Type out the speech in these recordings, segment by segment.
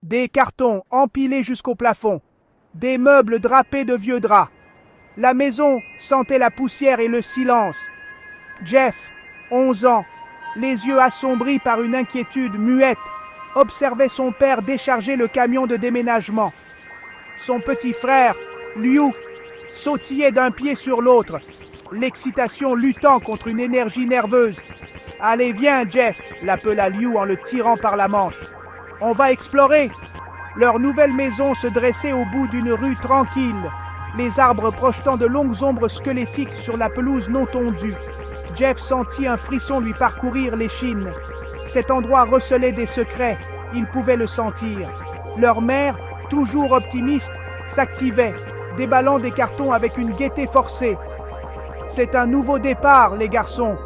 Des cartons empilés jusqu'au plafond. Des meubles drapés de vieux draps. La maison sentait la poussière et le silence. Jeff, 11 ans, les yeux assombris par une inquiétude muette, observait son père décharger le camion de déménagement. Son petit frère, Liu, sautillait d'un pied sur l'autre, l'excitation luttant contre une énergie nerveuse. « Allez, viens, Jeff !» l'appela Liu en le tirant par la manche. « On va explorer !» Leur nouvelle maison se dressait au bout d'une rue tranquille, les arbres projetant de longues ombres squelettiques sur la pelouse non tondue. Jeff sentit un frisson lui parcourir l'échine. Cet endroit recelait des secrets, il pouvait le sentir. Leur mère, toujours optimiste, s'activait, déballant des cartons avec une gaieté forcée. « C'est un nouveau départ, les garçons !»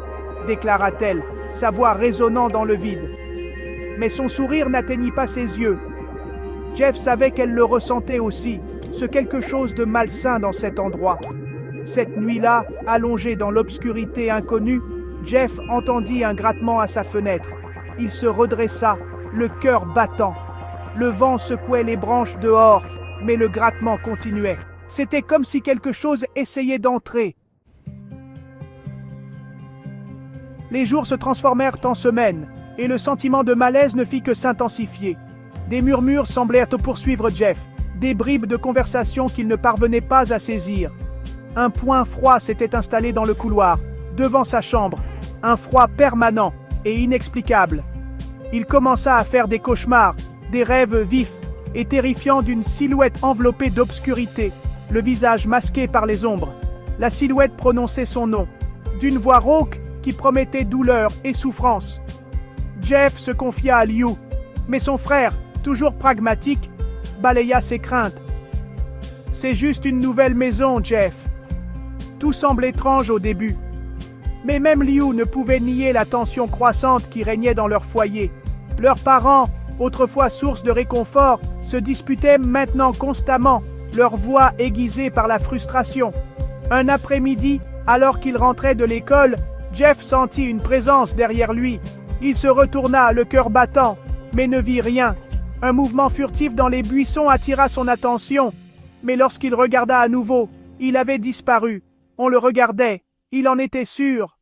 déclara-t-elle, sa voix résonnant dans le vide. Mais son sourire n'atteignit pas ses yeux. Jeff savait qu'elle le ressentait aussi, ce quelque chose de malsain dans cet endroit. Cette nuit-là, allongé dans l'obscurité inconnue, Jeff entendit un grattement à sa fenêtre. Il se redressa, le cœur battant. Le vent secouait les branches dehors, mais le grattement continuait. C'était comme si quelque chose essayait d'entrer. Les jours se transformèrent en semaines, et le sentiment de malaise ne fit que s'intensifier. Des murmures semblèrent poursuivre Jeff, des bribes de conversation qu'il ne parvenait pas à saisir. Un point froid s'était installé dans le couloir, devant sa chambre, un froid permanent et inexplicable. Il commença à faire des cauchemars, des rêves vifs et terrifiants d'une silhouette enveloppée d'obscurité, le visage masqué par les ombres. La silhouette prononçait son nom, d'une voix rauque qui promettait douleur et souffrance. Jeff se confia à Liu, mais son frère, toujours pragmatique, balaya ses craintes. « C'est juste une nouvelle maison, Jeff. » Tout semble étrange au début. Mais même Liu ne pouvait nier la tension croissante qui régnait dans leur foyer. Leurs parents, autrefois source de réconfort, se disputaient maintenant constamment, leur voix aiguisée par la frustration. Un après-midi, alors qu'il rentrait de l'école, Jeff sentit une présence derrière lui. Il se retourna, le cœur battant, mais ne vit rien. Un mouvement furtif dans les buissons attira son attention, mais lorsqu'il regarda à nouveau, il avait disparu. On le regardait, il en était sûr.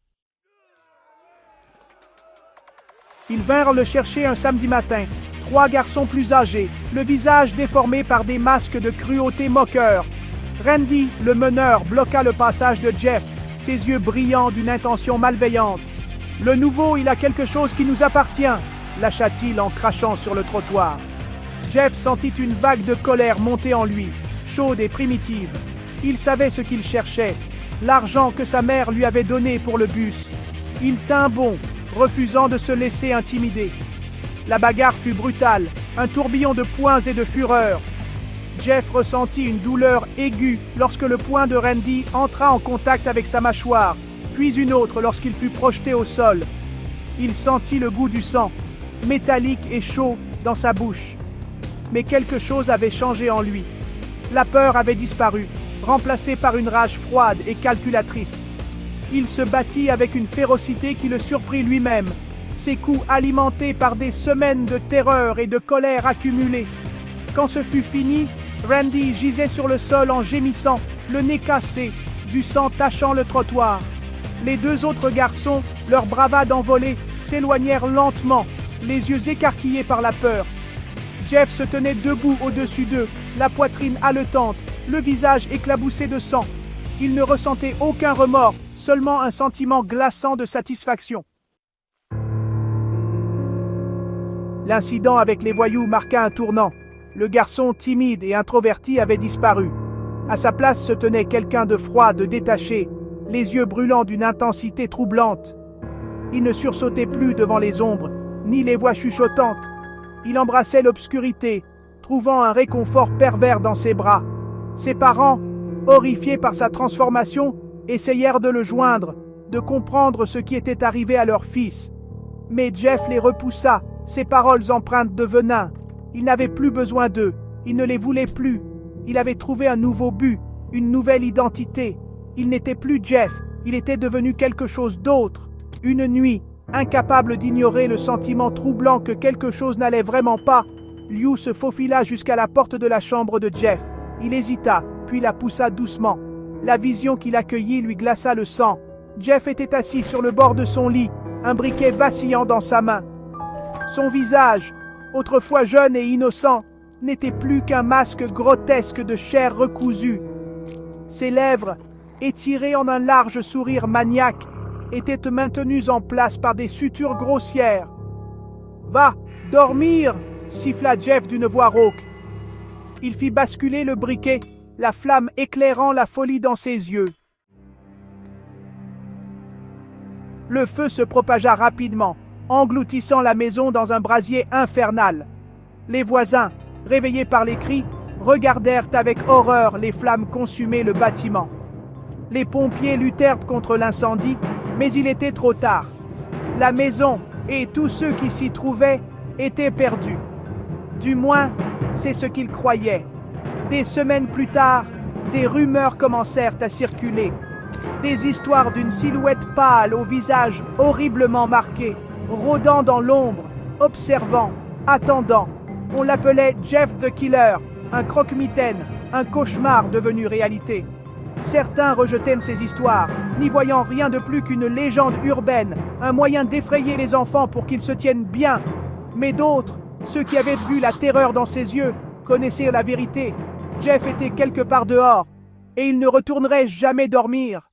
Ils vinrent le chercher un samedi matin, 3 garçons plus âgés, le visage déformé par des masques de cruauté moqueurs. Randy, le meneur, bloqua le passage de Jeff, ses yeux brillants d'une intention malveillante. « Le nouveau, il a quelque chose qui nous appartient !» lâcha-t-il en crachant sur le trottoir. Jeff sentit une vague de colère monter en lui, chaude et primitive. Il savait ce qu'il cherchait, l'argent que sa mère lui avait donné pour le bus. Il tint bon, refusant de se laisser intimider. La bagarre fut brutale, un tourbillon de poings et de fureur. Jeff ressentit une douleur aiguë lorsque le poing de Randy entra en contact avec sa mâchoire, puis une autre lorsqu'il fut projeté au sol. Il sentit le goût du sang, métallique et chaud, dans sa bouche. Mais quelque chose avait changé en lui. La peur avait disparu, remplacée par une rage froide et calculatrice. Il se battit avec une férocité qui le surprit lui-même, ses coups alimentés par des semaines de terreur et de colère accumulées. Quand ce fut fini, Randy gisait sur le sol en gémissant, le nez cassé, du sang tachant le trottoir. Les 2 autres garçons, leur bravade envolée, s'éloignèrent lentement, les yeux écarquillés par la peur. Jeff se tenait debout au-dessus d'eux, la poitrine haletante, le visage éclaboussé de sang. Il ne ressentait aucun remords, seulement un sentiment glaçant de satisfaction. L'incident avec les voyous marqua un tournant. Le garçon timide et introverti avait disparu. À sa place se tenait quelqu'un de froid, de détaché, les yeux brûlants d'une intensité troublante. Il ne sursautait plus devant les ombres, ni les voix chuchotantes. Il embrassait l'obscurité, trouvant un réconfort pervers dans ses bras. Ses parents, horrifiés par sa transformation, essayèrent de le joindre, de comprendre ce qui était arrivé à leur fils. Mais Jeff les repoussa, ses paroles empreintes de venin. Il n'avait plus besoin d'eux, il ne les voulait plus. Il avait trouvé un nouveau but, une nouvelle identité. Il n'était plus Jeff, il était devenu quelque chose d'autre. Une nuit, incapable d'ignorer le sentiment troublant que quelque chose n'allait vraiment pas, Liu se faufila jusqu'à la porte de la chambre de Jeff. Il hésita, puis la poussa doucement. La vision qu'il accueillit lui glaça le sang. Jeff était assis sur le bord de son lit, un briquet vacillant dans sa main. Son visage, autrefois jeune et innocent, n'était plus qu'un masque grotesque de chair recousue. Ses lèvres, étirées en un large sourire maniaque, étaient maintenues en place par des sutures grossières. « Va, dormir !» siffla Jeff d'une voix rauque. Il fit basculer le briquet, la flamme éclairant la folie dans ses yeux. Le feu se propagea rapidement, engloutissant la maison dans un brasier infernal. Les voisins, réveillés par les cris, regardèrent avec horreur les flammes consumer le bâtiment. Les pompiers luttèrent contre l'incendie, mais il était trop tard. La maison et tous ceux qui s'y trouvaient étaient perdus. Du moins, c'est ce qu'ils croyaient. Des semaines plus tard, des rumeurs commencèrent à circuler. Des histoires d'une silhouette pâle au visage horriblement marqué, rôdant dans l'ombre, observant, attendant. On l'appelait Jeff the Killer, un croque-mitaine, un cauchemar devenu réalité. Certains rejetaient ces histoires, n'y voyant rien de plus qu'une légende urbaine, un moyen d'effrayer les enfants pour qu'ils se tiennent bien. Mais d'autres, ceux qui avaient vu la terreur dans ses yeux, connaissaient la vérité. Jeff était quelque part dehors, et il ne retournerait jamais dormir.